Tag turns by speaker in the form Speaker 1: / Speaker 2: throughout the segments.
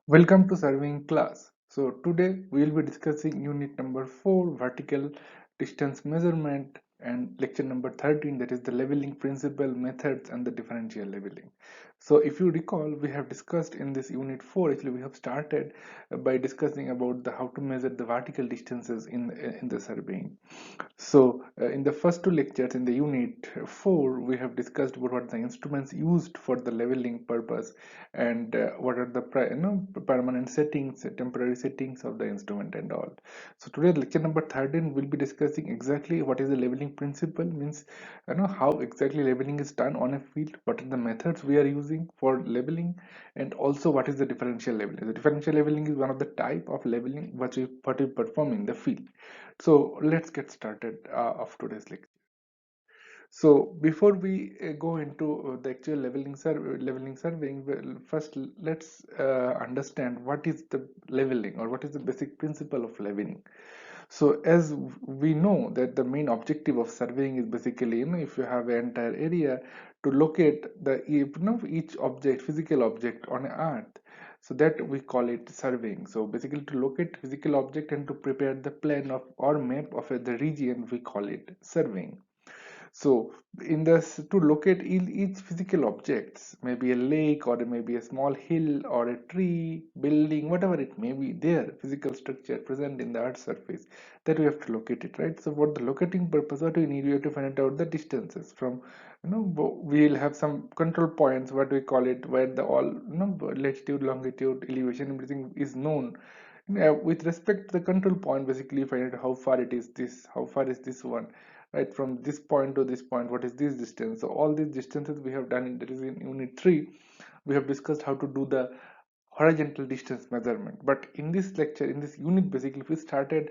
Speaker 1: Welcome to surveying class. So today we will be discussing unit number 4 vertical distance measurement and lecture number 13, that is the leveling principle, methods and the differential leveling. So if you recall, we have discussed in this unit 4, actually we have started by discussing about the how to measure the vertical distances in the surveying. So, in the first two lectures in the unit 4, we have discussed about what the instruments used for the leveling purpose and what are the permanent settings, temporary settings of the instrument and all. So today lecture number 13 will be discussing exactly what is the leveling principle, means how exactly leveling is done on a field, what are the methods we are using for leveling, and also what is the differential leveling. The differential leveling is one of the type of leveling what we perform in the field. So let's get started of today's lecture. So before we go into the actual leveling surveying, well, first let's understand what is the leveling or what is the basic principle of leveling. So as we know that the main objective of surveying is basically, if you have an entire area to locate the each object, physical object on earth, so that we call it surveying. So basically to locate physical object and to prepare the plan of or map of the region, we call it surveying. So in this, to locate each physical objects, maybe a lake or maybe a small hill or a tree, building, whatever it may be, there physical structure present in the earth surface, that we have to locate it, right? So for the locating purpose, what we need, we have to find out the distances from, we'll have some control points, what we call it, where the all, latitude, longitude, elevation, everything is known. With respect to the control point, basically find out how far it is this, how far is this one, right? From this point to this point, what is this distance? So all these distances we have done in, that is in unit 3. We have discussed how to do the horizontal distance measurement, but in this lecture, in this unit, basically we started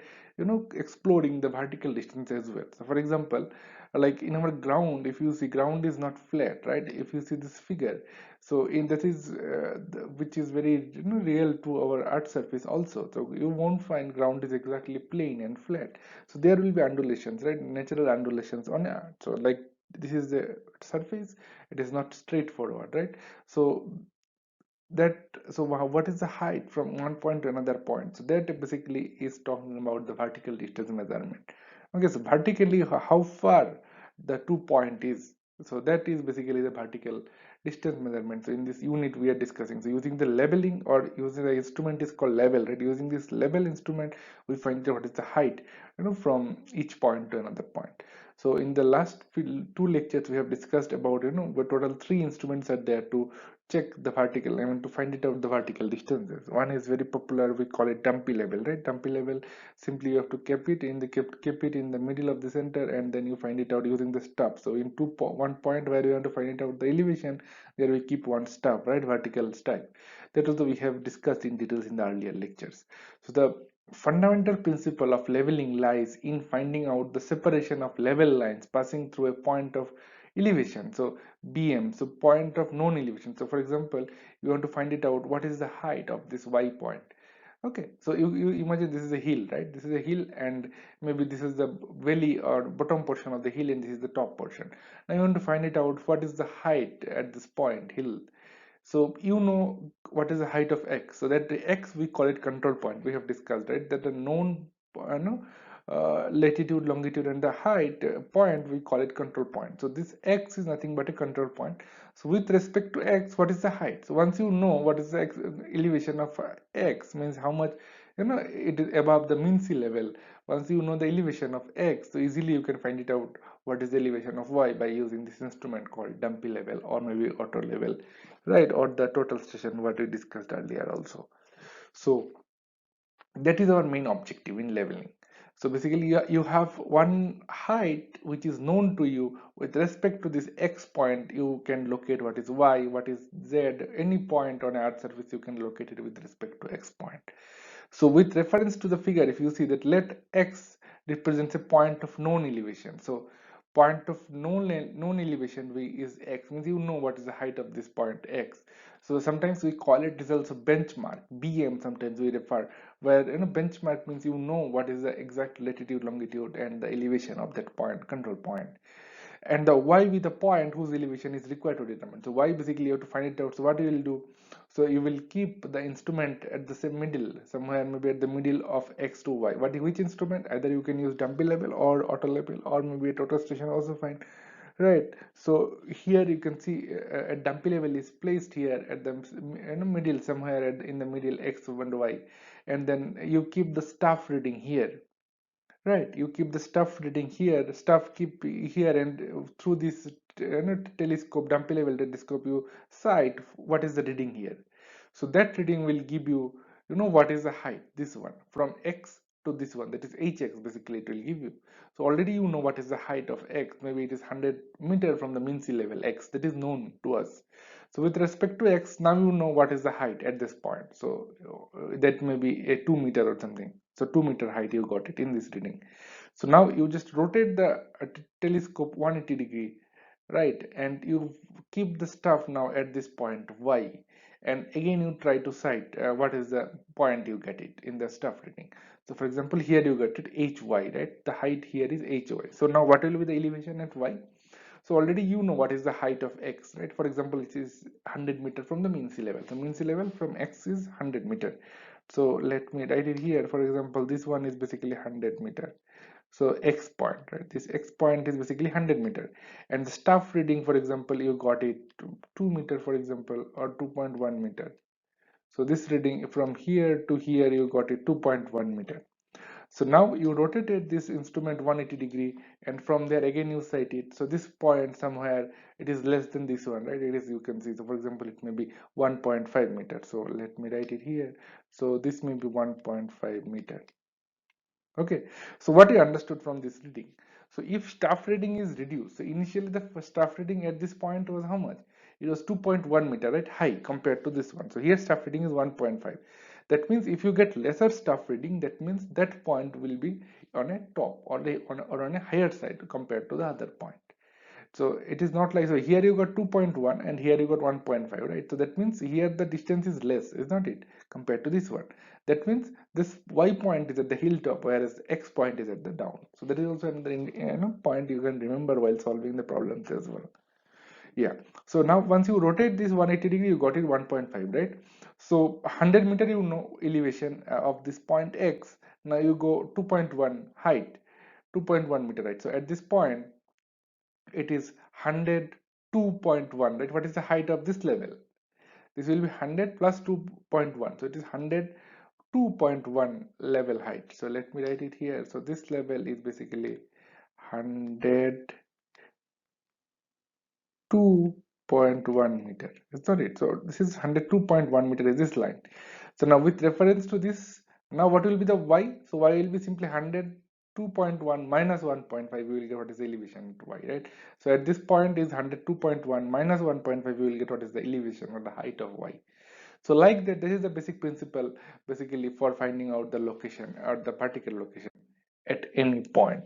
Speaker 1: exploring the vertical distance as well. So for example, like in our ground, if you see, ground is not flat, right? If you see this figure, so in that is which is very real to our earth surface also. So you won't find ground is exactly plain and flat, so there will be undulations, right? Natural undulations on earth. So like this is the surface, it is not straightforward, right? So that, so what is the height from one point to another point? So that basically is talking about the vertical distance measurement. Okay, so vertically how far the 2 point is, so that is basically the vertical distance measurement. So in this unit we are discussing, so using the leveling or using the instrument is called level, right? Using this level instrument, we find out what is the height, from each point to another point. So in the last two lectures we have discussed about, the total three instruments are there to check the vertical, to find it out the vertical distances. One is very popular, we call it dumpy level, right? Dumpy level, simply you have to keep it in the middle of the center, and then you find it out using the stub. So in one point where you want to find it out the elevation, there we keep one stub, right? Vertical stub. That also we have discussed in details in the earlier lectures. So the fundamental principle of leveling lies in finding out the separation of level lines passing through a point of elevation. So BM, so point of known elevation. So for example, you want to find it out what is the height of this Y point. Okay, so you imagine this is a hill, right? This is a hill, and maybe this is the valley or bottom portion of the hill, and this is the top portion. Now you want to find it out what is the height at this point, hill. So you know what is the height of x. So that the x, we call it control point. We have discussed, right? That the known latitude, longitude, and the height point, we call it control point. So this x is nothing but a control point. So with respect to x, what is the height? So once you know what is the elevation of x, means how much it is above the mean sea level. Once you know the elevation of x, so easily you can find it out what is the elevation of y by using this instrument called dumpy level or maybe auto level, right? Or the total station, what we discussed earlier also. So that is our main objective in leveling. So basically you have one height which is known to you. With respect to this x point, you can locate what is y, what is z. Any point on earth surface you can locate it with respect to x point. So with reference to the figure, if you see that, let x represents a point of known elevation. So point of known elevation v is x, means you know what is the height of this point x. So sometimes we call it, this also benchmark, BM sometimes we refer, where benchmark means you know what is the exact latitude, longitude and the elevation of that point, control point. and the y with the point whose elevation is required to determine. So y basically you have to find it out. So what you will do, so you will keep the instrument at the same middle, somewhere maybe at the middle of x to y. Which instrument? Either you can use dumpy level or auto level, or maybe at auto station also fine, right? So here you can see a dumpy level is placed here at the middle, somewhere in the middle x and y, and then you keep the staff reading here. Right, you keep the stuff reading here, the stuff keep here, and through this telescope, dumpy level telescope, you sight what is the reading here. So that reading will give you, what is the height, this one, from x to this one, that is hx, basically it will give you. So already you know what is the height of x, maybe it is 100 meter from the mean sea level x, that is known to us. So with respect to x, now you know what is the height at this point. So that may be a 2 meter or something. So 2 meter height you got it in this reading. So now you just rotate the telescope 180-degree, right? And you keep the stuff now at this point y. And again you try to sight what is the point you get it in the stuff reading. So for example, here you get it hy, right? The height here is hy. So now what will be the elevation at y? So already you know what is the height of x, right? For example, it is 100 meter from the mean sea level. So mean sea level from x is 100 meter. So let me write it here. For example, this one is basically 100 meter. So x point, right? This x point is basically 100 meter. And the staff reading, for example, you got it 2 meter, for example, or 2.1 meter. So this reading from here to here, you got it 2.1 meter. So now you rotated this instrument 180-degree, and from there again you sight it. So this point somewhere it is less than this one, right? It is, you can see. So for example, it may be 1.5 meter. So let me write it here. So this may be 1.5 meter. Okay, so what you understood from this reading? So if staff reading is reduced, so initially the staff reading at this point was how much? It was 2.1 meter, right? High compared to this one. So here staff reading is 1.5. That means if you get lesser staff reading, that means that point will be on a top, or on a higher side compared to the other point. So it is not like, so here you got 2.1 and here you got 1.5, right? So that means here the distance is less, is not it, compared to this one. That means this y point is at the hilltop, whereas x point is at the down. So that is also another point you can remember while solving the problems as well. Yeah, so now once you rotate this 180-degree, you got it 1.5, right? So 100 meter, you know elevation of this point x. Now you go 2.1 height, 2.1 meter, right? So at this point it is 102.1, right? What is the height of this level? This will be 100 plus 2.1, so it is 102.1 level height. So let me write it here. So this level is basically 102.1 meter. It's not it. So this is 102.1 meter is this line. So now with reference to this, now what will be the y? So y will be simply 102.1 minus 1.5. We will get what is the elevation to y, right? So at this point is 102.1 minus 1.5. We will get what is the elevation or the height of y. So like that, this is the basic principle basically for finding out the location or the particular location at any point.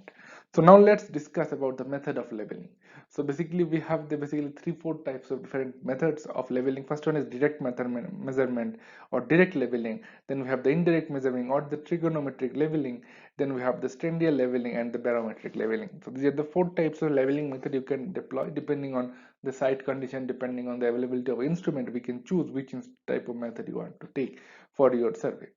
Speaker 1: So now let's discuss about the method of leveling. So basically we have the basically 3-4 types of different methods of leveling. First one is direct measurement or direct leveling. Then we have the indirect measuring or the trigonometric leveling. Then we have the stendial leveling and the barometric leveling. So these are the 4 types of leveling method you can deploy depending on the site condition, depending on the availability of instrument. We can choose which type of method you want to take for your survey.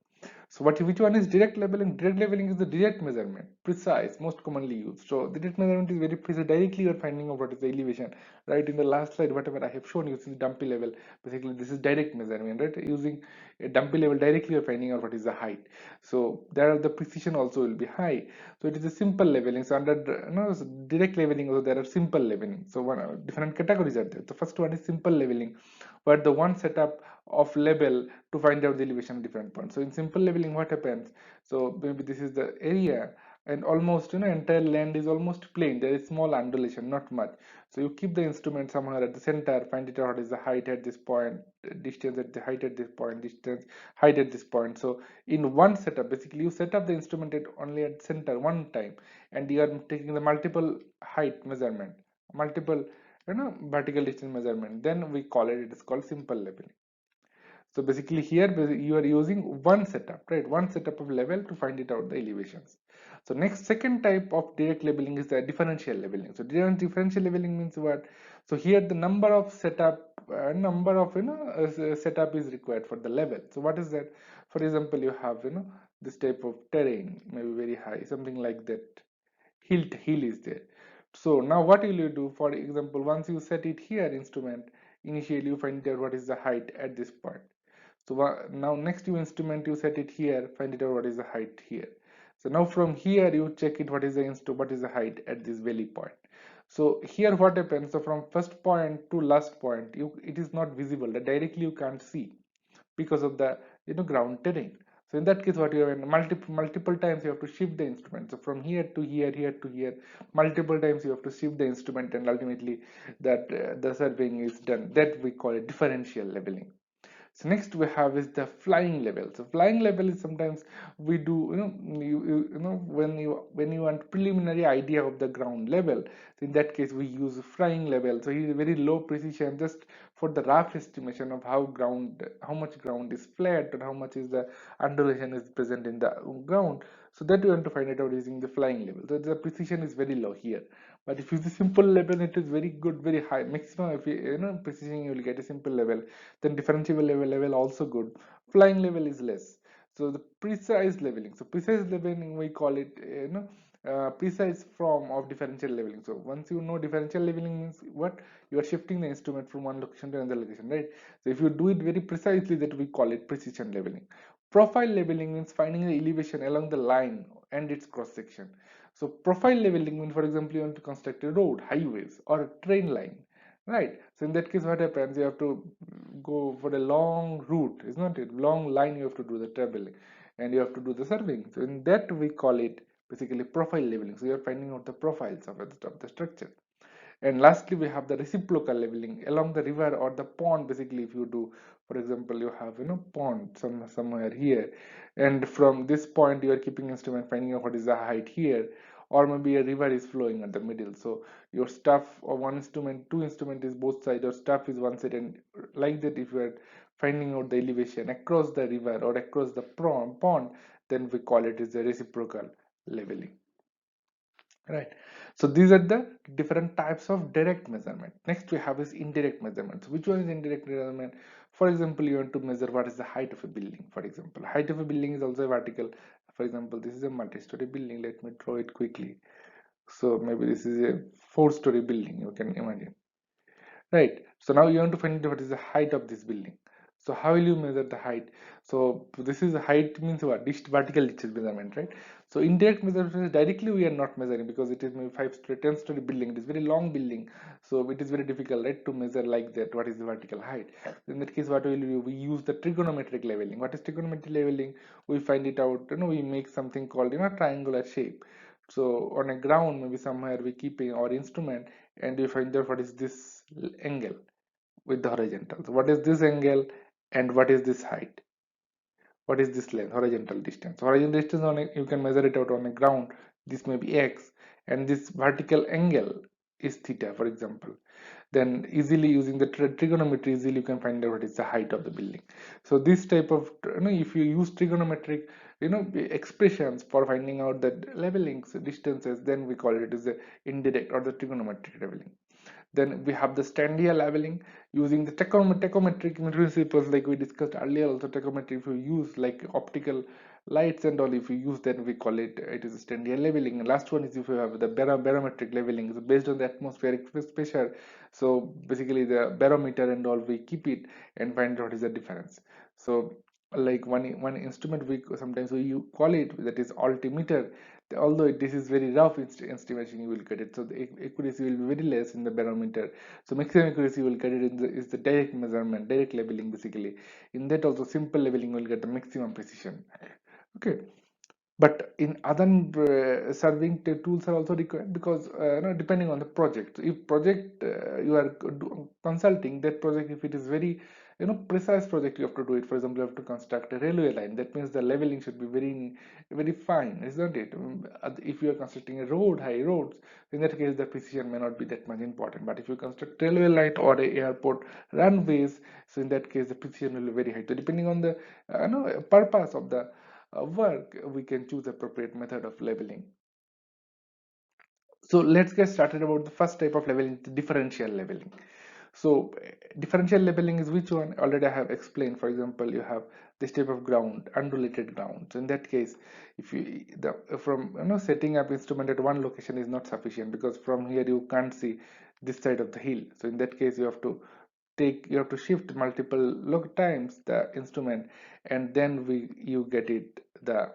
Speaker 1: So which one is direct leveling? Direct leveling is the direct measurement, precise, most commonly used. So the direct measurement is very precise. Directly you are finding out what is the elevation. Right in the last slide, whatever I have shown you, this is dumpy level. Basically, this is direct measurement, right? Using a dumpy level, directly you are finding out what is the height. So there the precision also will be high. So it is a simple leveling. So under direct leveling, also there are simple leveling. So different categories are there. The first one is simple leveling, where the one setup of level to find out the elevation at different points. So in simple leveling, what happens? So maybe this is the area, and almost entire land is almost plain. There is small undulation, not much. So you keep the instrument somewhere at the center, find it out what is the height at this point, distance at the height at this point, distance, height at this point. So in one setup, basically you set up the instrument at only at center one time, and you are taking the multiple height measurement, multiple vertical distance measurement. Then we call it is called simple leveling. So basically here you are using one setup, right? One setup of level to find it out the elevations. So next second type of direct labeling is the differential labeling. So differential labeling means what? So here the number of setup number of setup is required for the level. So what is that? For example, you have this type of terrain, maybe very high, something like that. Hill is there. So now what will you do? For example, once you set it here instrument, initially you find out what is the height at this point. So now next you instrument, you set it here, find it out what is the height here. So now from here you check it what is the height at this valley point. So here what happens? So from first point to last point, it is not visible. That directly you can't see because of the ground terrain. So in that case, what you have multiple times you have to shift the instrument. So from here to here, here to here, multiple times you have to shift the instrument, and ultimately that the surveying is done. That we call it differential leveling. So next we have is the flying level. So flying level is sometimes we do when you want preliminary idea of the ground level. So in that case we use flying level. So it is very low precision, just for the rough estimation of how much ground is flat and how much is the undulation is present in the ground. So that we want to find it out using the flying level. So the precision is very low here. But if you use a simple level, it is very good, very high. Maximum, if precision, you will get a simple level. Then differential level also good. Flying level is less. So the precise leveling. So precise leveling we call it precise form of differential leveling. So once you know differential leveling means what, you are shifting the instrument from one location to another location, right? So if you do it very precisely, that we call it precision leveling. Profile leveling means finding the elevation along the line and its cross section. So profile leveling means, for example, you want to construct a road, highways, or a train line, right? So in that case, what happens? You have to go for a long route, is not it? Long line you have to do the traveling, and you have to do the surveying. So in that we call it basically profile leveling. So you are finding out the profiles of the structure. And lastly, we have the reciprocal leveling along the river or the pond. Basically, if you do, for example, you have pond somewhere here, and from this point you are keeping instrument finding out what is the height here, or maybe a river is flowing at the middle. So your stuff or one instrument, two instrument is both side, or stuff is one side, and like that, if you are finding out the elevation across the river or across the pond, then we call it is the reciprocal leveling. Right. So these are the different types of direct measurement. Next we have is indirect measurements. Which one is indirect measurement? For example, you want to measure what is the height of a building. For example, height of a building is also vertical. For example, this is a multi-story building. Let me draw it quickly. So maybe this is a four-story building, you can imagine. Right. So now you want to find out what is the height of this building. So how will you measure the height? So this is height means what? Vertical distance measurement, right? So indirect measurement is directly we are not measuring because it is maybe 5-story, 10-story building. It is very long building, so it is very difficult, right, to measure like that. What is the vertical height? In that case, what will we do? We use the trigonometric leveling. What is trigonometric leveling? We find it out. We make something called triangular shape. So on a ground, maybe somewhere we keep our instrument, and we find out what is this angle with the horizontal. So what is this angle and what is this height? What is this length? Horizontal distance. So horizontal distance you can measure it out on a ground. This may be x, and this vertical angle is theta, for example. Then easily using the trigonometry, easily you can find out what is the height of the building. So this type of if you use trigonometric expressions for finding out the levelings distances, then we call it as the indirect or the trigonometric leveling. Then we have the standard leveling using the tachometric principles, like we discussed earlier. Also tachometry, if you use like optical lights and all, if you use, then we call it is a standard leveling. And last one is if you have the barometric leveling, so based on the atmospheric pressure. So basically the barometer and all, we keep it and find out what is the difference. So like one instrument we sometimes we call it, that is altimeter. Although this is very rough estimation, you will get it. So the accuracy will be very less in the barometer. So maximum accuracy you will get it in is the direct measurement, direct leveling. Basically in that also simple leveling will get the maximum precision. Okay. But in other surveying tools are also required, because depending on the project. If project you are consulting, that project, if it is very precise project you have to do it. For example, you have to construct a railway line. That means the leveling should be very fine, isn't it? If you are constructing a road, high roads, in that case the precision may not be that much important. But if you construct railway line or a airport runways, so in that case the precision will be very high. So depending on the purpose of the work, we can choose appropriate method of leveling. So let's get started about the first type of leveling, the differential leveling. So differential leveling is which one? Already I have explained. For example, you have this type of ground, undulated ground. So in that case, if you the from setting up instrument at one location is not sufficient, because from here you can't see this side of the hill. So in that case, you have to shift multiple log times the instrument, and then you get it the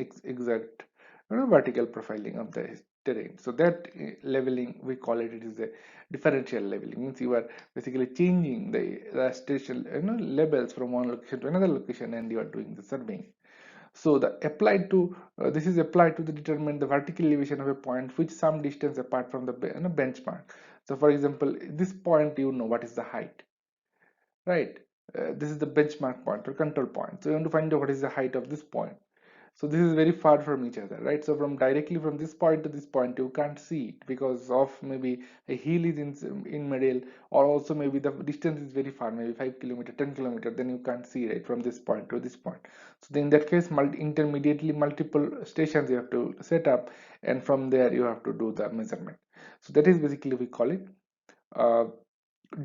Speaker 1: exact vertical profiling of the terrain. So that leveling, we call it, it is a differential leveling. Means you are basically changing the station levels from one location to another location, and you are doing the surveying. So the applied to this is applied to the determine the vertical elevation of a point which some distance apart from the benchmark. So for example, this point, what is the height, right? This is the benchmark point or control point. So you want to find out what is the height of this point. So this is very far from each other, right? So from directly from this point to this point you can't see it, because of maybe a hill is in middle, or also maybe the distance is very far, maybe 5 kilometer, 10 kilometer, then you can't see, right, from this point to this point. So then in that case, intermediately multiple stations you have to set up, and from there you have to do the measurement. So that is basically, we call it uh,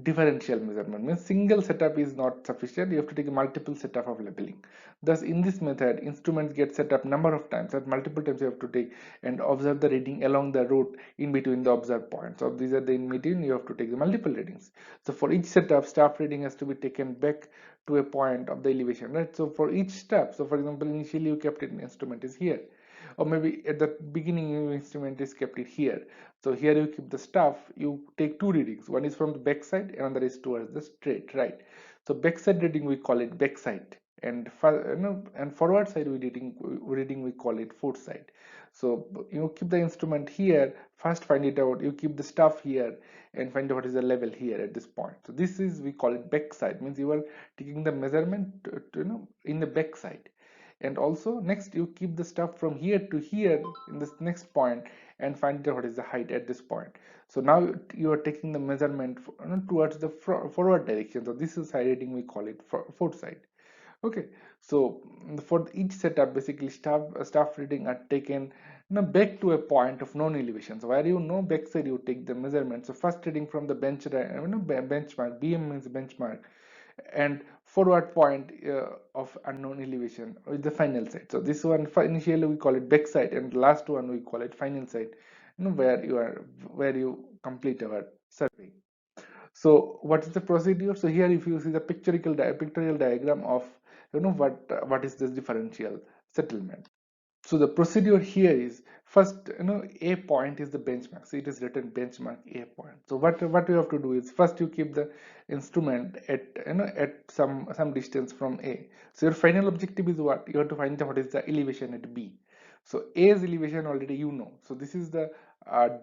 Speaker 1: differential measurement. Means single setup is not sufficient, you have to take a multiple setup of labeling. Thus in this method, instruments get set up number of times, at multiple times you have to take and observe the reading along the route in between the observed points. So these are the in between, you have to take the multiple readings. So for each setup, staff reading has to be taken back to a point of the elevation, right? So for each step, so for example, initially you kept it, instrument is here, or maybe at the beginning your instrument is kept it here. So here you keep the stuff, you take two readings, one is from the back side, another is towards the straight, right? So backside reading we call it backside, and and forward side reading we call it forward side. So you keep the instrument here, first find it out, you keep the stuff here and find out what is the level here at this point. So this is, we call it backside, means you are taking the measurement in the backside. And also next you keep the stuff from here to here in this next point, and find out what is the height at this point. So now you are taking the measurement towards the forward direction. So this is side reading, we call it forward side. Okay. So for each setup, basically staff reading are taken back to a point of known elevation. So where backside you take the measurement. So first reading from the benchmark, BM means benchmark, and forward point of unknown elevation is the final side. So this one initially we call it backside, and last one we call it final side, where you complete our survey. So what is the procedure? So here if you see the pictorial diagram of what is this differential settlement. So the procedure here is, first a point is the benchmark. So it is written benchmark a point. So what you have to do is, first you keep the instrument at at some distance from a. So your final objective is what? You have to find out what is the elevation at b. So a's elevation already so this is the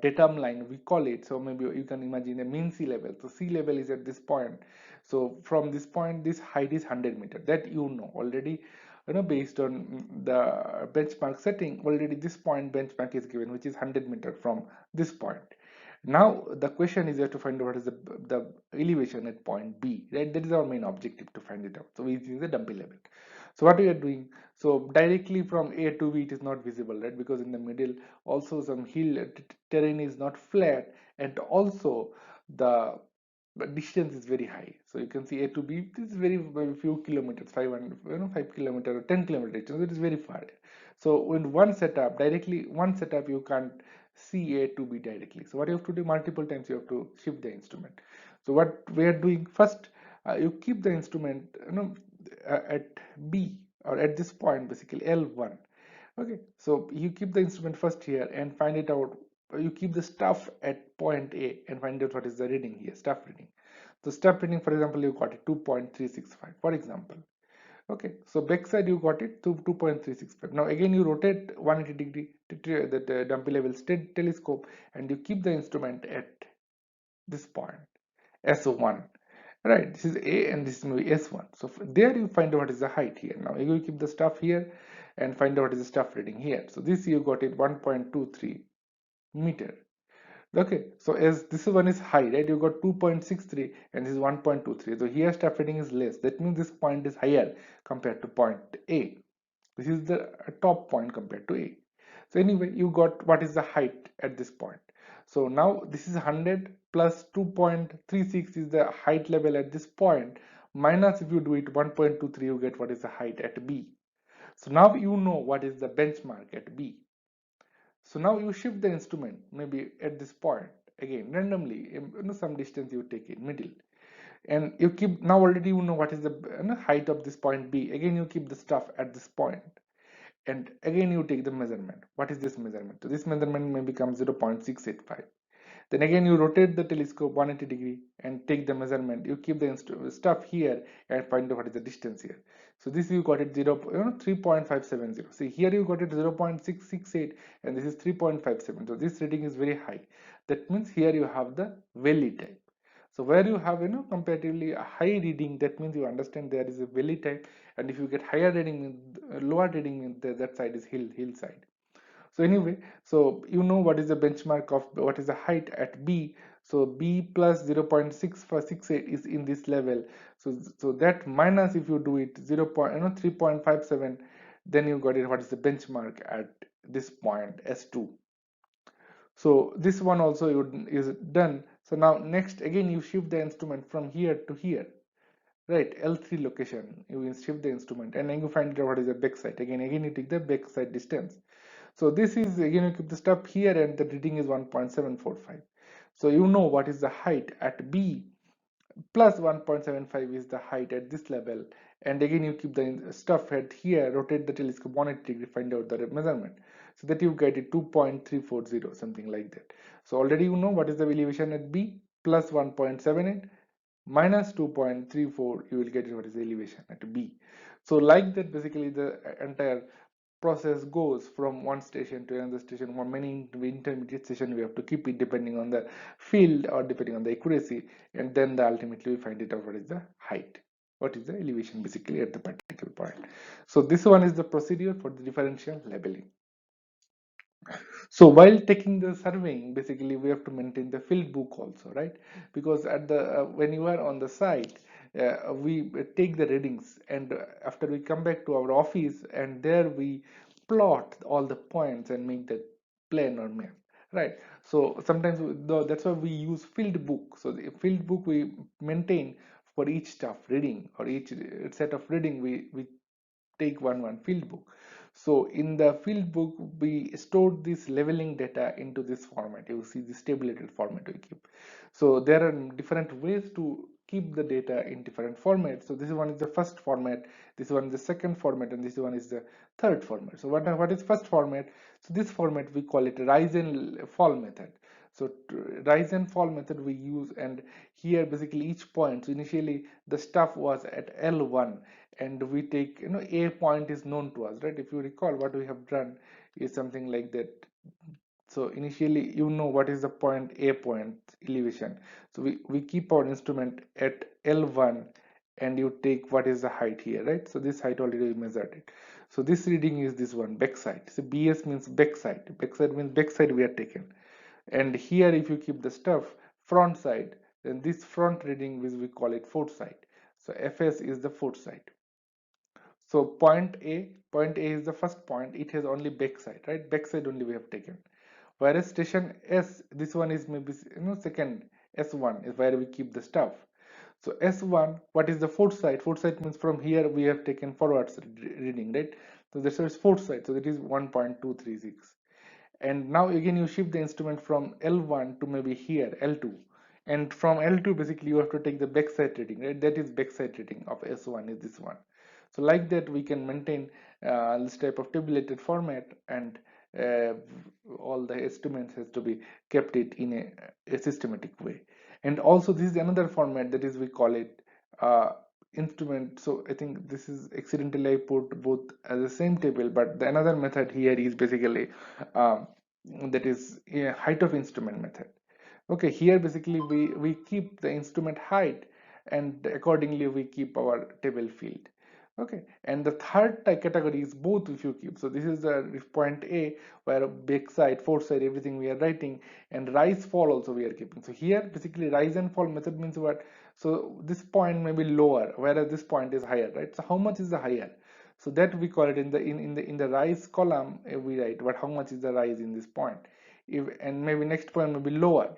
Speaker 1: datum line, we call it. So maybe you can imagine a mean sea level. So sea level is at this point. So from this point this height is 100 meter, that already. Based on the benchmark setting, already this point benchmark is given, which is 100 meter from this point. Now the question is, you have to find out what is the elevation at point b, right? That is our main objective, to find it out. So we use the dumpy level. So what we are doing, so directly from a to b it is not visible, right? Because in the middle also some hill terrain is not flat, and also the distance is very high. So you can see a to b, this is very few kilometers, 500 5 kilometer or 10 kilometer distance, it is very far. So in one setup you can't see a to b directly. So what you have to do, multiple times you have to shift the instrument. So what we are doing, first you keep the instrument at b, or at this point, basically L1. Okay, so you keep the instrument first here and find it out. You keep the stuff at point A and find out what is the reading here, stuff reading. So stuff reading, for example, you got it 2.365, for example. Okay, so backside you got it to 2.365. Now again you rotate 180 degree to that dumpy level telescope, and you keep the instrument at this point, S1. right? This is A and this is maybe S1. So there you find out what is the height here. Now you will keep the stuff here and find out what is the stuff reading here. So this you got it 1.23 meter. Okay, so as this one is high, right? You got 2.63 and this is 1.23. So here stuff reading is less. That means this point is higher compared to point A. This is the top point compared to A. So anyway, you got what is the height at this point. So now this is 100 plus 2.36 is the height level at this point, minus if you do it 1.23, you get what is the height at B. So now you know what is the benchmark at B. So now you shift the instrument maybe at this point again randomly, some distance you take in middle, and you keep, now already you know what is the height of this point B. Again you keep the stuff at this point and again you take the measurement. What is this measurement? So this measurement may become 0.685. Then again you rotate the telescope 180 degree and take the measurement. You keep the stuff here and find out what is the distance here. So this you got it 3.570. See here you got it 0.668 and this is 3.57. So this reading is very high. That means here you have the valley type. So where you have comparatively a high reading, that means you understand there is a valley type, and if you get higher reading, lower reading, that side is hillside. So anyway, so you know what is the benchmark of what is the height at B. So B plus 0.668 is in this level. So that minus if you do it 3.57, then you got it what is the benchmark at this point S2. So this one also is done. So now next again you shift the instrument from here to here, right? L3 location you will shift the instrument and then you find out what is the backside. Again you take the backside distance. So this is again you keep the step here and the reading is 1.745. So you know what is the height at B plus 1.75 is the height at this level, and again you keep the stuff head here, rotate the telescope 180 degree, find out the measurement, so that you get it 2.340, something like that. So already you know what is the elevation at B, plus 1.78 minus 2.34, you will get what is the elevation at B. So like that basically the entire process goes from one station to another station. For many intermediate station we have to keep it depending on the field or depending on the accuracy, and then ultimately we find it out what is the height, what is the elevation basically at the particular point. So this one is the procedure for the differential labeling. So while taking the surveying, basically we have to maintain the field book also, right? Because at the when you are on the site, we take the readings, and after we come back to our office, and there we plot all the points and make the plan or map, right? So sometimes that's why we use field book. So the field book we maintain for each stuff reading, or each set of reading we take one field book. So in the field book we stored this leveling data into this format. You see this tabulated format we keep. So there are different ways to keep the data in different formats. So this one is the first format, this one is the second format, and this one is the third format. So what is first format? So this format we call it rise and fall method. So rise and fall method we use, and here basically each point, so initially the stuff was at L1, and we take, a point is known to us, right? If you recall, what we have done is something like that. So initially you know what is the point A point elevation. So we keep our instrument at L1, and you take what is the height here, right? So this height already we measured it. So this reading is this one, backside. So BS means backside. Backside means backside we are taken. And here if you keep the stuff front side, then this front reading is, we call it fourth side. So FS is the fourth side. So point A is the first point. It has only backside, right? Backside only we have taken. Whereas station S, this one is maybe second. S1 is where we keep the stuff. So S1, what is the fourth side? Fourth side means from here we have taken forwards reading, right? So this is fourth side. So that is 1.236. And now again you shift the instrument from L1 to maybe here L2, and from L2 basically you have to take the backside reading, right? That is backside reading of S1 is this one. So like that we can maintain this type of tabulated format, and uh, all the estimates has to be kept it in a systematic way. And also this is another format, that is we call it uh, instrument. So I think this is accidentally I put both as the same table, but the another method here is basically um, that is height of instrument method. Okay, here basically we keep the instrument height and accordingly we keep our table filled. Okay, and the third category is both if you keep. So this is the point A where backside, foreside, everything we are writing, and rise fall also we are keeping. So here basically rise and fall method means what? So this point may be lower, whereas this point is higher, right? So how much is the higher? So that we call it in the rise column we write what how much is the rise in this point. If and maybe next point may be lower,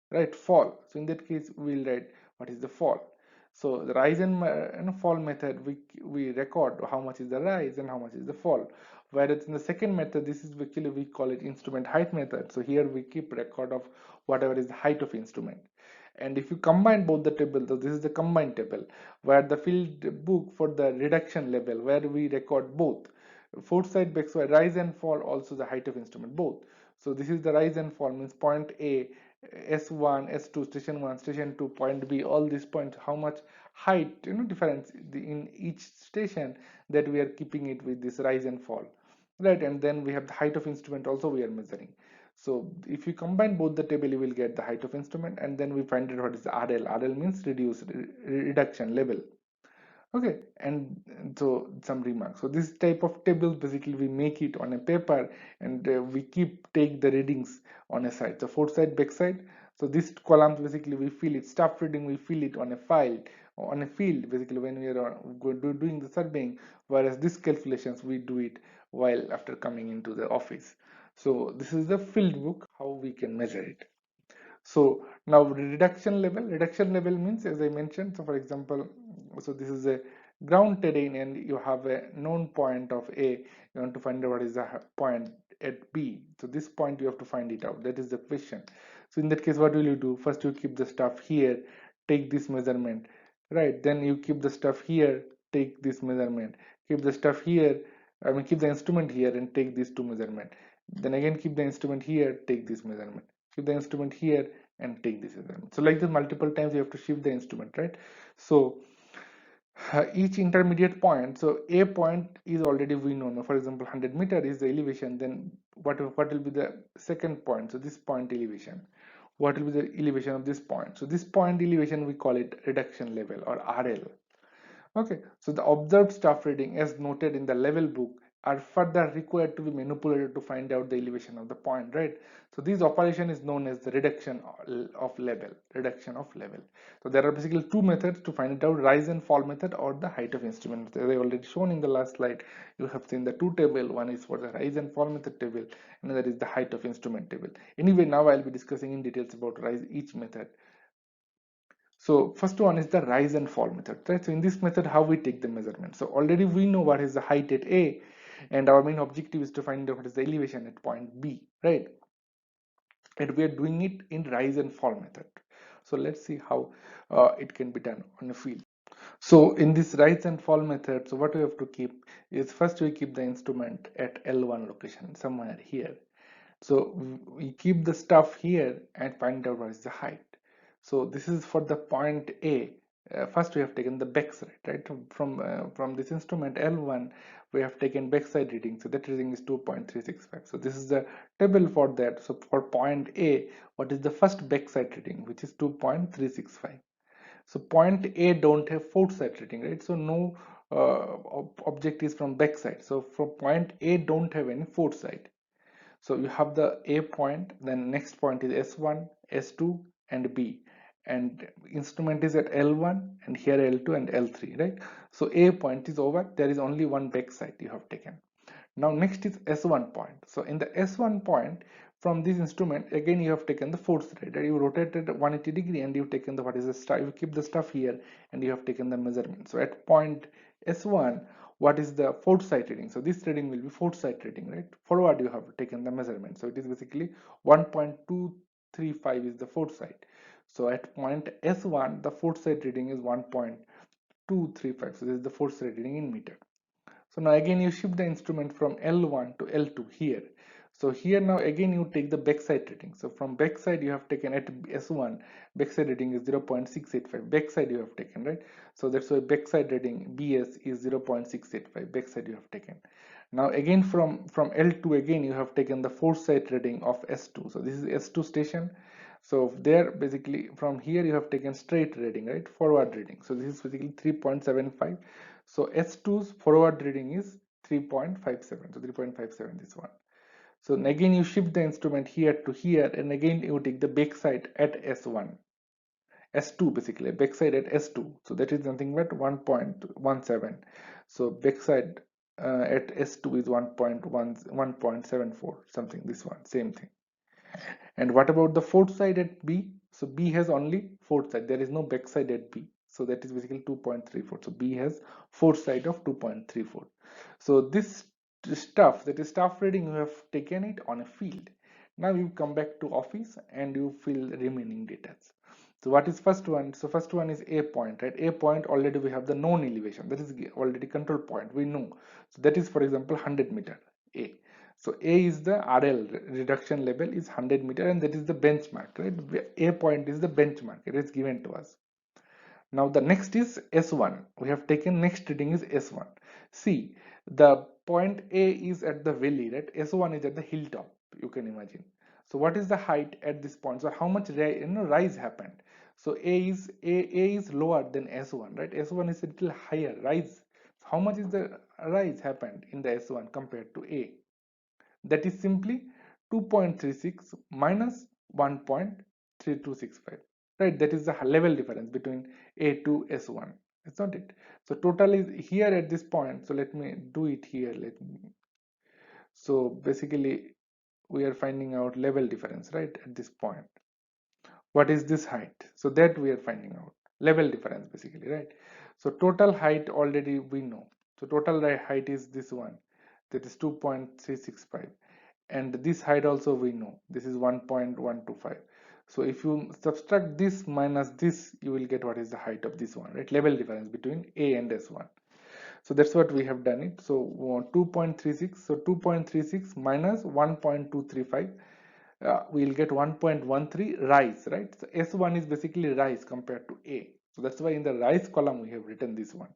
Speaker 1: right? Fall. So in that case we'll write what is the fall. So the rise and fall method we record how much is the rise and how much is the fall. Whereas in the second method, this is actually we call it instrument height method. So here we keep record of whatever is the height of instrument. And if you combine both the tables, so this is the combined table where the field book for the reduction level where we record both foresight, backside, rise and fall, also the height of instrument both. So this is the rise and fall means point A, S1, S2, station 1, station 2, point B, all these points, how much height, difference in each station, that we are keeping it with this rise and fall, right? And then we have the height of instrument also we are measuring. So if you combine both the table, you will get the height of instrument, and then we find out what is the RL. RL means reduction level. Okay, and so some remarks. So this type of tables basically we make it on a paper, and we take the readings on a side. So foresight, backside. So this columns basically we fill it. Staff reading we fill it on a file, on a field basically when we are doing the surveying. Whereas this calculations we do it while after coming into the office. So this is the field book how we can measure it. So now reduction level means, as I mentioned, so for example, so this is a ground terrain and you have a known point of A, you want to find out what is the point at B. So this point you have to find it out, that is the question. So in that case, what will you do? First you keep the stuff here, take this measurement, right? Then you keep the stuff here, take this measurement, keep the stuff here, I mean keep the instrument here and take these two measurement. Then again keep the instrument here, take this measurement, keep the instrument here and take this measurement. So like this multiple times you have to shift the instrument, right? So each intermediate point, so a point is already we know. For example, 100 meter is the elevation, then what will be the second point? So this point elevation, what will be the elevation of this point? So this point elevation we call it reduction level or RL. Okay, so the observed staff reading as noted in the level book are further required to be manipulated to find out the elevation of the point, right? So this operation is known as the reduction of level. So there are basically two methods to find it out: rise and fall method or the height of instrument. As I already shown in the last slide, you have seen the two table. One is for the rise and fall method table, and another is the height of instrument table. Anyway, now I'll be discussing in details about rise each method. So first one is the rise and fall method, right? So in this method, how we take the measurement. So already we know what is the height at A, and our main objective is to find out what is the elevation at point B, right? And we are doing it in rise and fall method. So let's see how it can be done on a field. So in this rise and fall method, so what we have to keep is first we keep the instrument at L1 location, somewhere here. So we keep the stuff here and find out what is the height. So this is for the point A. First we have taken the backside, right? From this instrument L1, we have taken backside reading. So that reading is 2.365. So this is the table for that. So for point A, what is the first backside reading, which is 2.365. So point A don't have foresight reading, right? So no object is from backside. So from point A don't have any foresight. So you have the A point, then next point is S1, S2 and B, and instrument is at L1 and here L2 and L3, right? So A point is over, there is only one backside you have taken. Now next is S1 point. So in the S1 point, from this instrument again you have taken the force rate, right? You rotated 180 degree and you've taken the what is the stuff, you keep the stuff here and you have taken the measurement. So at point S1, what is the foresight reading? So this reading will be foresight reading, right? Forward you have taken the measurement. So it is basically 1.235 is the foresight. So at point S1, the foresight reading is 1.235. So this is the foresight reading in meter. So now again you shift the instrument from L1 to L2 here. So here now again you take the backside reading. So from backside you have taken at S1, backside reading is 0.685. Backside you have taken, right? So that's why backside reading BS is 0.685. Backside you have taken. Now again from L2 again you have taken the foresight reading of S2. So this is S2 station. So there basically from here you have taken straight reading, right? Forward reading. So this is basically 3.75. So S2's forward reading is 3.57. So 3.57 this one. So again you shift the instrument here to here, and again you take the backside at S1. S2 basically, backside at S2. So that is nothing but 1.17. So backside at S2 is 1.74 something, this one, same thing. And what about the fourth side at B? So B has only fourth side. There is no back side at B. So that is basically 2.34. So B has fourth side of 2.34. So this stuff, that is staff reading, you have taken it on a field. Now you come back to office and you fill remaining details. So what is first one? So first one is A point, right? A point, already we have the known elevation. That is already control point. We know. So that is, for example, 100 meter A. So A is the RL, reduction level is 100 meter, and that is the benchmark, right? A point is the benchmark. It is given to us. Now the next is S1. We have taken next reading is S1. See, the point A is at the valley, right? S1 is at the hilltop, you can imagine. So what is the height at this point? So how much rise happened? So A is lower than S1, right? S1 is a little higher rise. How much is the rise happened in the S1 compared to A? That is simply 2.36 minus 1.3265, right? That is the level difference between A to S1, is not it? So total is here at this point. So let me do it here. So basically we are finding out level difference, right, at this point. What is this height? So that we are finding out level difference basically, right? So total height already we know. So total height is this one, that is 2.365, and this height also we know, this is 1.125. So if you subtract this minus this, you will get what is the height of this one, right? Level difference between A and S1. So that's what we have done it. So 2.36, so 2.36 minus 1.235, we'll get 1.13 rise, right? So S1 is basically rise compared to A. So that's why in the rise column we have written this one.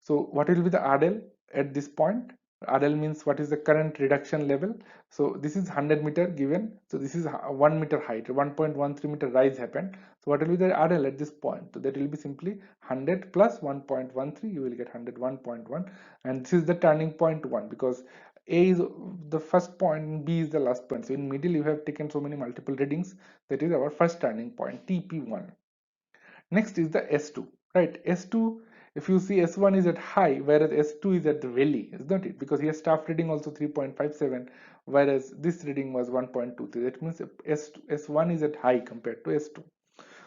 Speaker 1: So what will be the RL at this point? RL means what is the current reduction level. So this is 100 meter given. So this is 1 meter height, 1.13 meter rise happened. So what will be the RL at this point? So that will be simply 100 plus 1.13. You will get 101.1. And this is the turning point 1, because A is the first point and B is the last point. So in middle you have taken so many multiple readings. That is our first turning point, TP1. Next is the S2, right? S2, if you see, S1 is at high, whereas S2 is at the valley, isn't it? Because here staff reading also 3.57, whereas this reading was 1.23. That means S1 is at high compared to S2.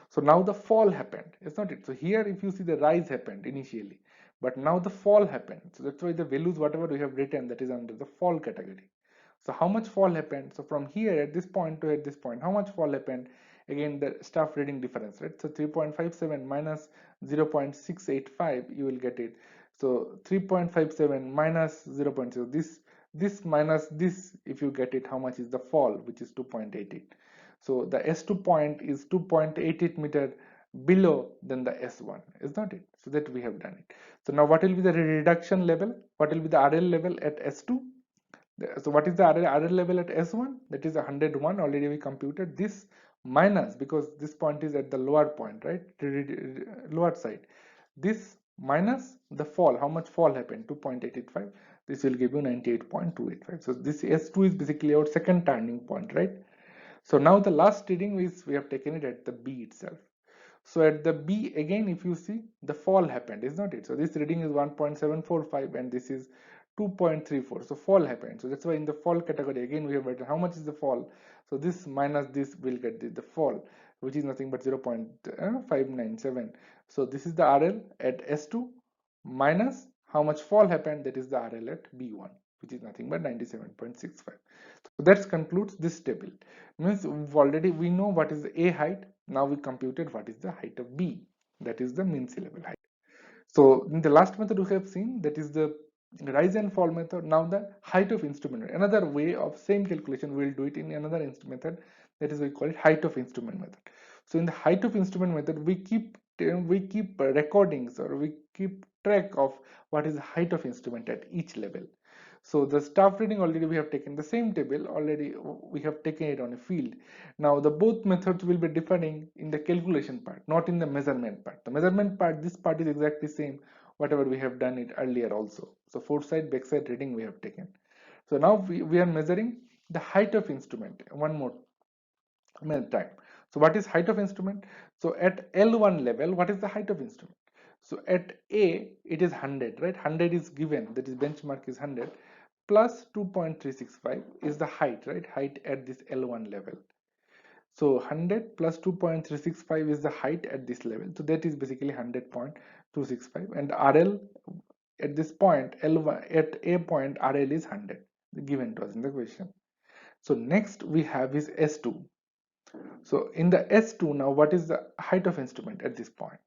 Speaker 1: So now the fall happened, isn't it? So here if you see, the rise happened initially, but now the fall happened. So that's why the values, whatever we have written, that is under the fall category. So how much fall happened? So from here at this point to at this point, how much fall happened? Again, the staff reading difference, right? So 3.57 minus 0.685, you will get it. So 3.57 minus 0.0, this minus this, if you get it, how much is the fall, which is 2.88. So the S2 point is 2.88 meter below than the S1, is not it? So that we have done it. So now what will be the reduction level? What will be the RL level at S2? So what is the RL level at S1? That is 101. Already we computed this, minus, because this point is at the lower point, right? Lower side. This minus the fall. How much fall happened? 2.885. This will give you 98.285. So this S2 is basically our second turning point, right? So now the last reading is, we have taken it at the B itself. So at the B again, if you see, the fall happened, is not it? So this reading is 1.745 and this is 2.34. So fall happened. So that's why in the fall category again we have written how much is the fall. So this minus this will get the fall, which is nothing but 0.597. So this is the RL at S2 minus how much fall happened, that is the RL at B1, which is nothing but 97.65. So that concludes this table. Means we know what is the A height. Now we computed what is the height of B, that is the mean sea level height. So in the last method we have seen, that is the rise and fall method. Now the height of instrument, another way of same calculation, we will do it in another method, that is we call it height of instrument method. So in the height of instrument method, we keep recordings, or we keep track of what is the height of instrument at each level. So the staff reading already we have taken the same table already, we have taken it on a field. Now the both methods will be differing in the calculation part, not in the measurement part. The measurement part, this part is exactly same whatever we have done it earlier also. So foresight backside reading we have taken. So now we are measuring the height of instrument one more time. So what is height of instrument? So at L1 level, what is the height of instrument? So at A, it is 100, right? 100 is given, that is benchmark is 100, plus 2.365 is the height, right? Height at this L1 level. So 100 plus 2.365 is the height at this level. So that is basically 100.265, and RL at this point, L1 at A point, RL is 100, given to us in the question. So next we have is S2. So in the S2, now what is the height of instrument at this point?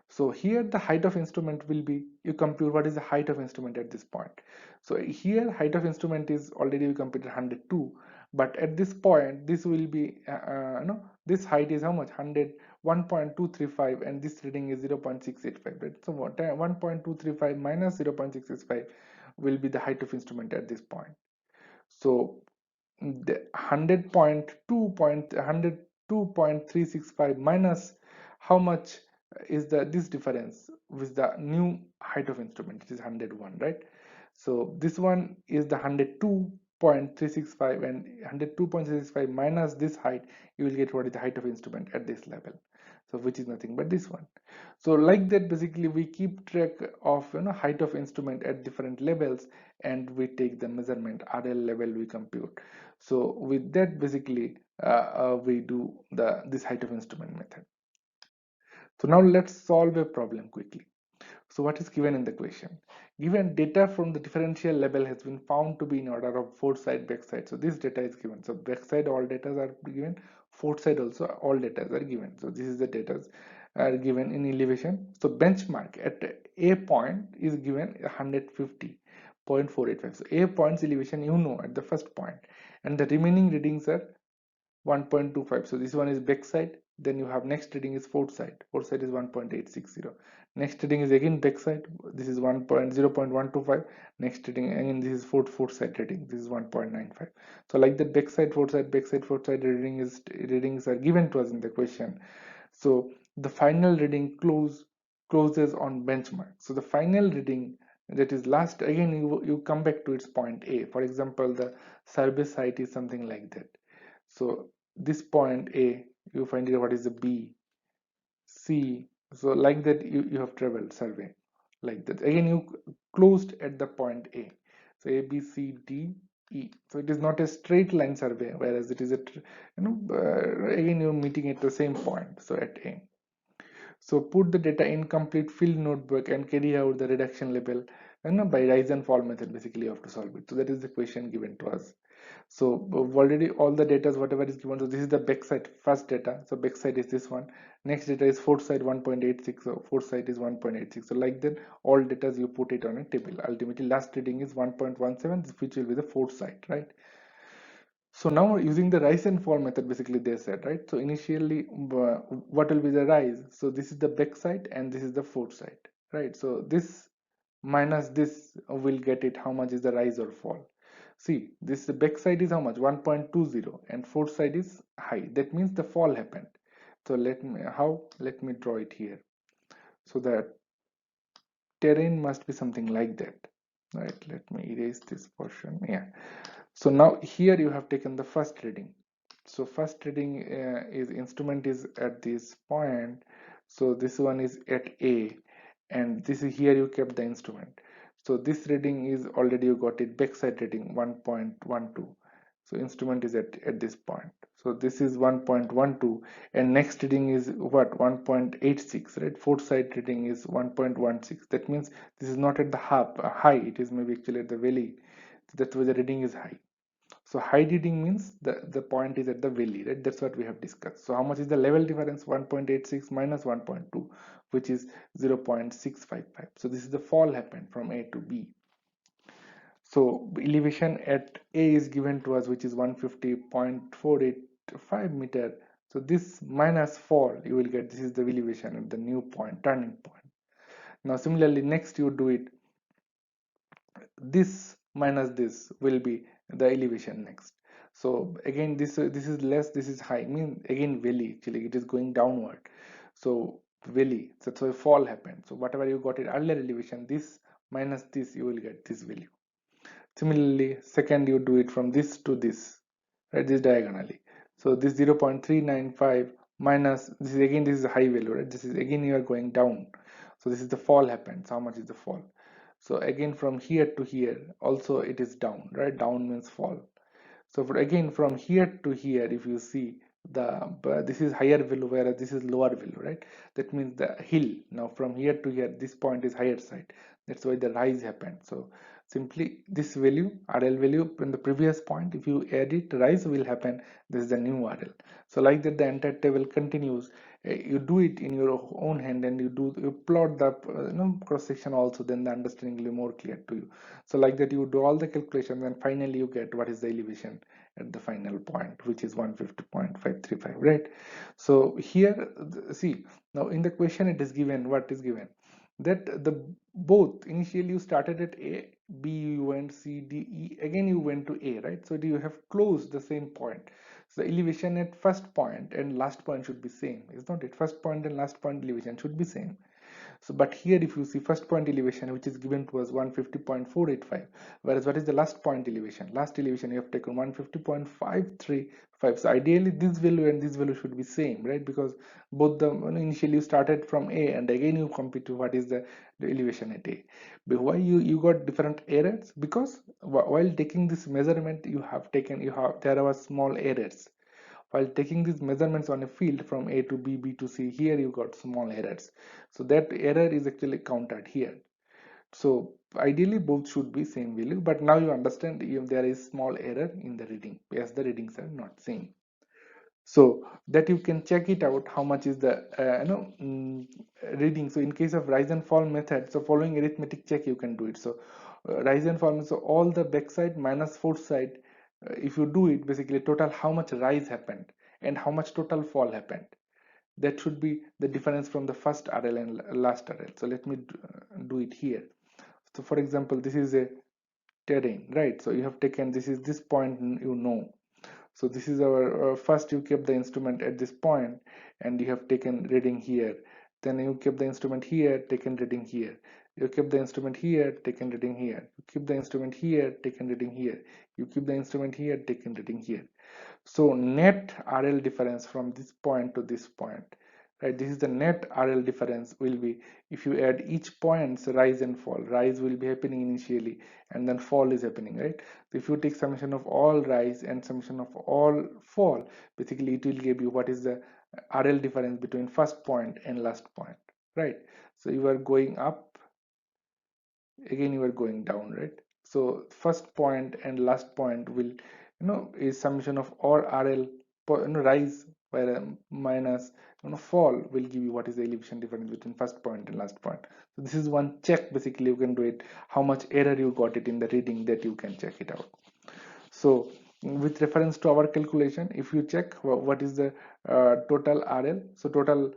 Speaker 1: So here the height of instrument will be, you compute what is the height of instrument at this point. So here height of instrument is already we computed 102, but at this point this will be, no, this height is how much? 100, 1.235, and this reading is 0.685, right? So what, 1.235 minus 0.665 will be the height of instrument at this point. So the 100.2.365 minus how much is the this difference with the new height of instrument, it is 101, right? So this one is the 102.365, and 102.365 minus this height, you will get what is the height of instrument at this level, so which is nothing but this one. So like that, basically we keep track of, height of instrument at different levels, and we take the measurement RL level we compute. So with that, basically we do this height of instrument method. So now let's solve a problem quickly. So what is given in the question? Given data from the differential level has been found to be in order of foresight, backside. So this data is given. So backside all data are given. Foresight also all data are given. So this is the data are given in elevation. So benchmark at A point is given 150.485. So A point's elevation at the first point, and the remaining readings are 1.25. So this one is backside. Then you have next reading is foresight. Foresight is 1.860. Next reading is again backside. This is 1.0.125. Next reading again, this is foresight reading. This is 1.95. So like that, backside foresight readings are given to us in the question. So the final reading closes on benchmark. So the final reading, that is last, again you come back to its point A. For example, the survey site is something like that. So this point A, you find it what is the B, C. So like that, you have traveled survey like that. Again, you closed at the point A. So A, B, C, D, E. So it is not a straight line survey, whereas it is again you're meeting at the same point. So at A. So put the data in complete field notebook and carry out the reduction level, by rise and fall method. Basically you have to solve it. So that is the question given to us. So already all the data whatever is given. So this is the backside first data. So backside is this one. Next data is foresight 1.86. So foresight is 1.86. So like that, all data you put it on a table. Ultimately last reading is 1.17, which will be the foresight, right? So now using the rise and fall method, basically they said, right? So initially, what will be the rise? So this is the backside and this is the foresight, right? So this minus this will get it how much is the rise or fall. See, this backside is how much? 1.20, and foresight is high. That means the fall happened. So let me draw it here. So that terrain must be something like that, right? Let me erase this portion. Yeah. So now here you have taken the first reading. So first reading is instrument is at this point. So this one is at A, and this is here you kept the instrument. So this reading is already you got it backside reading 1.12. So instrument is at this point. So this is 1.12, and next reading is what? 1.86, right? Fourth side reading is 1.16. That means this is not at the high, it is maybe actually at the valley. That's why the reading is high. So high reading means the point is at the valley, right? That's what we have discussed. So how much is the level difference? 1.86 minus 1.2, which is 0.655. So this is the fall happened from A to B. So elevation at A is given to us, which is 150.485 meter. So this minus fall, you will get this is the elevation at the new point, turning point. Now similarly, next you do it this minus this will be the elevation next. So again this is less, this is high, mean again valley, actually it is going downward. So valley, so that's why fall happened. So whatever you got in earlier elevation, this minus this, you will get this value. Similarly, second you do it from this to this, right, this diagonally. So this 0.395 minus this is again, this is a high value, right, this is again you are going down. So this is the fall happens. How much is the fall? So again from here to here also it is down, right, down means fall. So for again from here to here, if you see the this is higher value whereas this is lower value, right? That means the hill. Now from here to here, this point is higher side. That's why the rise happened. So simply this value, RL value in the previous point, if you add it, rise will happen. This is the new RL. So like that, the entire table continues. You do it in your own hand, and you plot the cross section also. Then the understanding will be more clear to you. So like that, you do all the calculations, and finally you get what is the elevation at the final point, which is 150.535, right? So here, see, now in the question it is given, what is given, that the both initially you started at A, B you went, C, D, E, again you went to A, right? So you have closed the same point. So elevation at first point and last point should be same, is not it? First point and last point elevation should be same. So but here if you see first point elevation which is given to us 150.485, whereas what is the last point elevation? Last elevation you have taken 150.535. So ideally this value and this value should be same, right? Because both the initially you started from A and again you compute to what is the elevation at A. But why you got different errors? Because while taking this measurement there are small errors. While taking these measurements on a field from A to B, B to C, here you got small errors. So that error is actually counted here. So ideally both should be same value, but now you understand if there is small error in the reading, as the readings are not same. So that you can check it out, how much is the reading. So in case of rise and fall method, so following arithmetic check you can do it. So rise and fall means, so all the backside minus fourth side, if you do it, basically total how much rise happened and how much total fall happened, that should be the difference from the first RL and last RL. So let me do it here. So for example, this is a terrain, right? So you have taken, this is this point, so this is our first you kept the instrument at this point and you have taken reading here. Then you kept the instrument here, taken reading here. You keep the instrument here, taken reading here. You keep the instrument here, taken reading here. You keep the instrument here, taken reading here. So net RL difference from this point to this point, right? This is the net RL difference will be, if you add each point's rise and fall. Rise will be happening initially and then fall is happening, right? So if you take summation of all rise and summation of all fall, basically it will give you what is the RL difference between first point and last point, right? So you are going up, again you are going down, right? So first point and last point will is summation of all RL rise, where minus fall will give you what is the elevation difference between first point and last point. So this is one check, basically you can do it, how much error you got it in the reading, that you can check it out. So with reference to our calculation, if you check what is the total RL, so total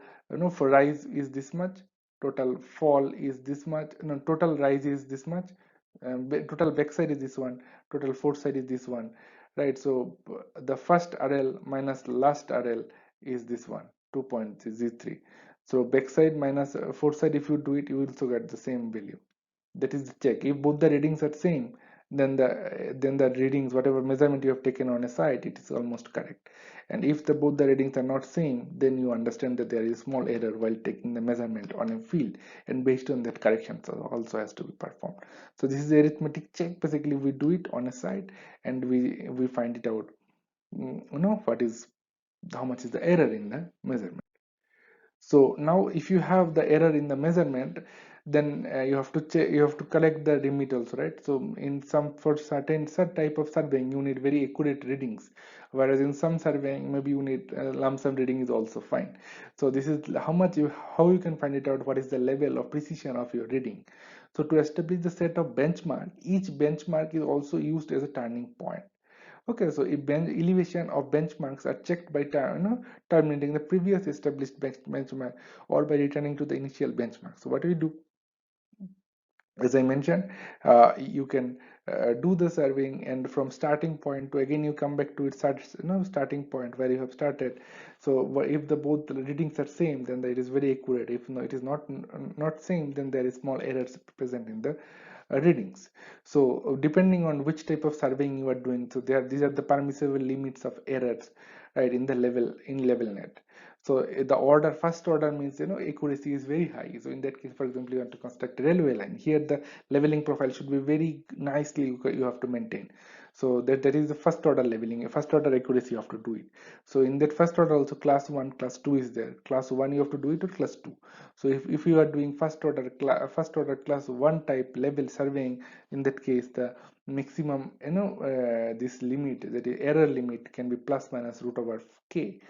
Speaker 1: for rise is this much, total fall is this much, no, total rise is this much, total backside is this one, total force side is this one, right? So the first RL minus last RL is this one, 2.03. So backside minus force side, if you do it, you will also get the same value. That is the check. If both the readings are same, then the readings, whatever measurement you have taken on a site, it is almost correct. And if both the readings are not same, then you understand that there is small error while taking the measurement on a field, and based on that, corrections also has to be performed. So this is the arithmetic check. Basically we do it on a site and we find it out, what is, how much is the error in the measurement. So now if you have the error in the measurement, then you have to check, you have to collect the limit also, right? So in some, for certain type of surveying, you need very accurate readings, whereas in some surveying maybe you need lump sum reading is also fine. So this is how you can find it out, what is the level of precision of your reading. So to establish the set of benchmark, each benchmark is also used as a turning point. Okay, so if elevation of benchmarks are checked by terminating the previous established benchmark or by returning to the initial benchmark. So what we do, As I mentioned, you can do the surveying, and from starting point to again you come back to its starting point where you have started. So if the both the readings are same, then it is very accurate. If no, it is not same, then there is small errors present in the readings. So depending on which type of surveying you are doing, so these are the permissible limits of errors, right, in the level net. So the order first order means accuracy is very high. So in that case, for example, you want to construct a railway line. Here the leveling profile should be very nicely you have to maintain. So that is the first order leveling, first order accuracy you have to do it. So in that first order also class 1, class 2 is there. Class 1 you have to do it, or class 2. So if you are doing first order class 1 type level surveying, in that case the maximum this limit, that is error limit, can be plus minus root over k.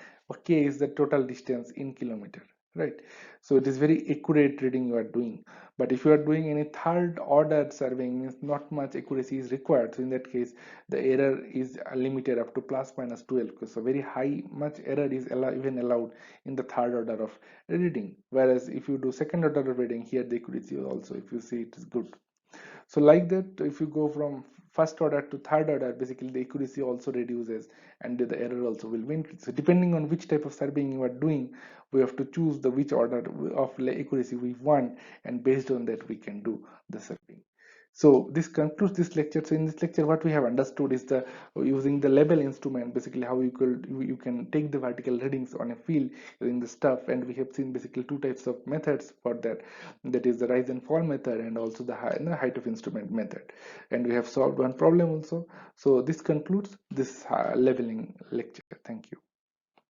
Speaker 1: K is the total distance in kilometer, right? So it is very accurate reading you are doing. But if you are doing any third order surveying, means not much accuracy is required. So in that case the error is limited up to plus minus 12, because so very high much error is even allowed in the third order of reading. Whereas if you do second order of reading, here the accuracy also, if you see, it is good. So like that, if you go from first order to third order, basically the accuracy also reduces, and the error also will increase. So depending on which type of surveying you are doing, we have to choose the which order of accuracy we want, and based on that we can do the surveying. So this concludes this lecture. So in this lecture, what we have understood is the using the label instrument, basically how you can take the vertical readings on a field using the stuff, and we have seen basically two types of methods for that. That is the rise and fall method, and also the height of instrument method. And we have solved one problem also. So this concludes this leveling lecture. Thank you.